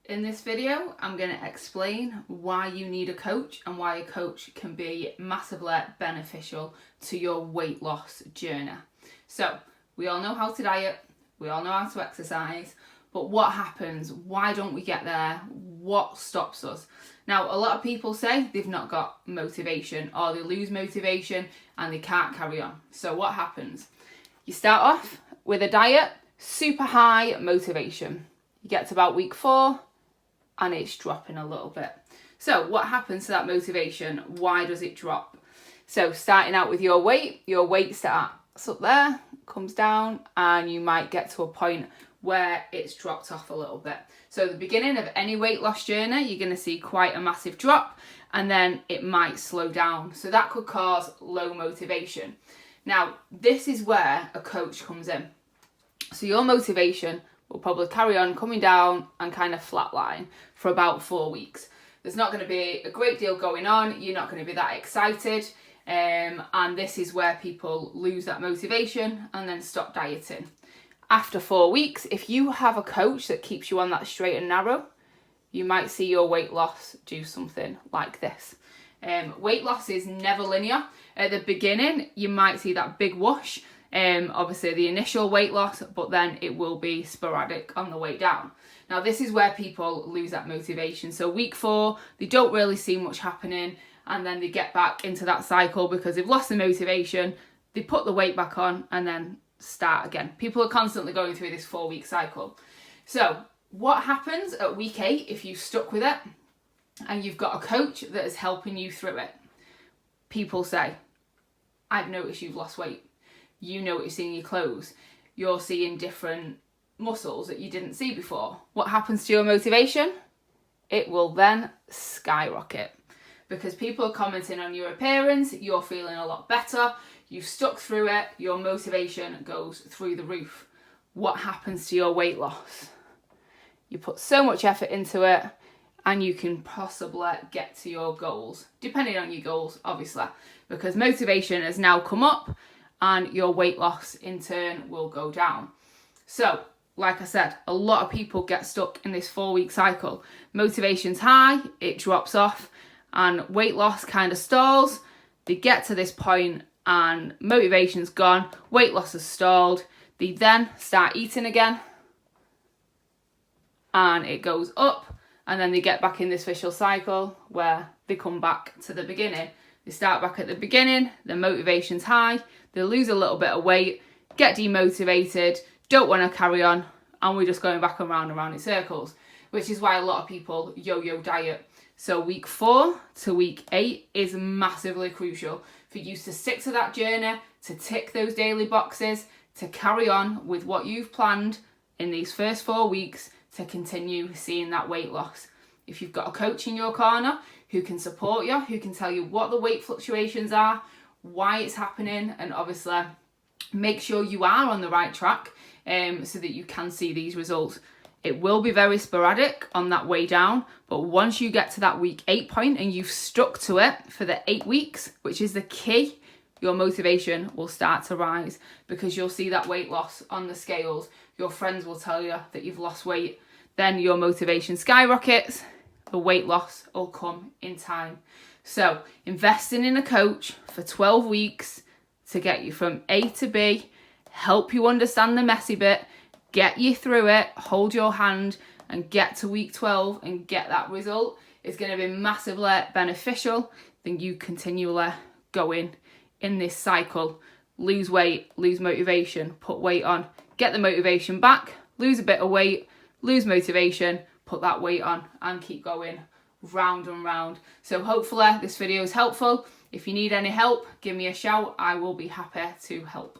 In this video, I'm going to explain why you need a coach and why a coach can be massively beneficial to your weight loss journey. So, we all know how to diet, we all know how to exercise, but what happens? Why don't we get there? What stops us? Now, a lot of people say they've not got motivation or they lose motivation and they can't carry on. So what happens? You start off with a diet, super high motivation. You get to about week 4, and it's dropping a little bit. So what happens to that motivation? Why does it drop? So starting out with your weight starts up there, comes down, and you might get to a point where it's dropped off a little bit. So the beginning of any weight loss journey, you're going to see quite a massive drop, and then it might slow down. So that could cause low motivation. Now, this is where a coach comes in. So your motivation will probably carry on coming down and kind of flatline for about 4 weeks. There's not going to be a great deal going on. You're not going to be that excited. And this is where people lose that motivation and then stop dieting. After 4 weeks, if you have a coach that keeps you on that straight and narrow, you might see your weight loss do something like this. Weight loss is never linear. At the beginning, you might see that big whoosh. Obviously the initial weight loss, but then it will be sporadic on the way down. Now this is where people lose that motivation. So week 4, they don't really see much happening, and then they get back into that cycle because they've lost the motivation, they put the weight back on and then start again. People are constantly going through this 4-week cycle. So what happens at week 8 if you stuck with it and you've got a coach that is helping you through it? People say, I've noticed you've lost weight. You notice in your clothes, you're seeing different muscles that you didn't see before. What happens to your motivation? It will then skyrocket because people are commenting on your appearance, you're feeling a lot better, you've stuck through it, your motivation goes through the roof. What happens to your weight loss? You put so much effort into it and you can possibly get to your goals, depending on your goals, obviously, because motivation has now come up and your weight loss in turn will go down. So, like I said, a lot of people get stuck in this 4-week cycle. Motivation's high, it drops off, and weight loss kind of stalls. They get to this point and motivation's gone, weight loss has stalled. They then start eating again and it goes up, and then they get back in this vicious cycle where they come back to the beginning. They start back at the beginning, their motivation's high, they lose a little bit of weight, get demotivated, don't want to carry on, and we're just going back around and around in circles, which is why a lot of people yo-yo diet. So week 4 to week 8 is massively crucial for you to stick to that journey, to tick those daily boxes, to carry on with what you've planned in these first 4 weeks to continue seeing that weight loss. If you've got a coach in your corner who can support you, who can tell you what the weight fluctuations are, why it's happening, and obviously make sure you are on the right track so that you can see these results. It will be very sporadic on that way down, but once you get to that week 8 point and you've stuck to it for the 8 weeks, which is the key, your motivation will start to rise because you'll see that weight loss on the scales. Your friends will tell you that you've lost weight. Then your motivation skyrockets. The weight loss will come in time. So investing in a coach for 12 weeks to get you from A to B, help you understand the messy bit, get you through it, hold your hand and get to week 12 and get that result is going to be massively beneficial than you continually going in this cycle. Lose weight, lose motivation, put weight on, get the motivation back, lose a bit of weight, lose motivation, put that weight on and keep going round and round. So hopefully this video is helpful. If you need any help, give me a shout. I will be happy to help.